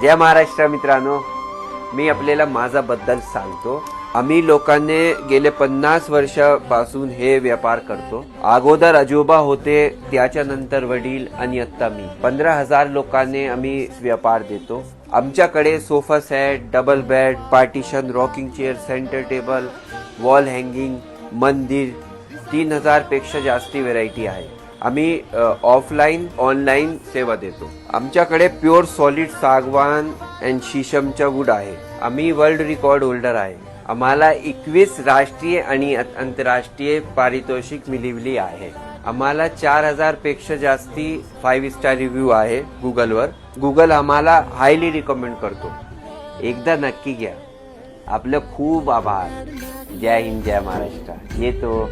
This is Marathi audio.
जय महाराष्ट्र मित्रांनो, मी आपल्याला माझ्याबद्दल सांगतो। आम्ही लोकांनी गेले 50 वर्षापासून हे व्यापार करतो। अगोदर आजोबा होते, त्याच्यानंतर वडील आणि आता मी 15,000 लोकांनी आम्ही व्यापार देतो। आमच्याकडे sofa set, double bed, partition, rocking chair, centre table, wall hanging, मंदिर 3000 पेक्षा जास्ती व्हरायटी आहे। आम्ही ऑफलाईन ऑनलाईन सेवा देतो। आमच्याकडे प्युअर सॉलिड सागवान अँड शीशमचा वूड आहे। आम्ही वर्ल्ड रेकॉर्ड होल्डर आहे। आम्हाला 21 राष्ट्रीय आणि आंतरराष्ट्रीय पारितोषिक मिळवली आहे। आम्हाला 4000 पेक्षा जास्ती 5 स्टार रिव्ह्यू आहे गुगलवर। गुगल आम्हाला हायली रिकमेंड करतो। एकदा नक्की घ्या। आपलं खूप आभार। जय हिंद, जय महाराष्ट्र। येतो।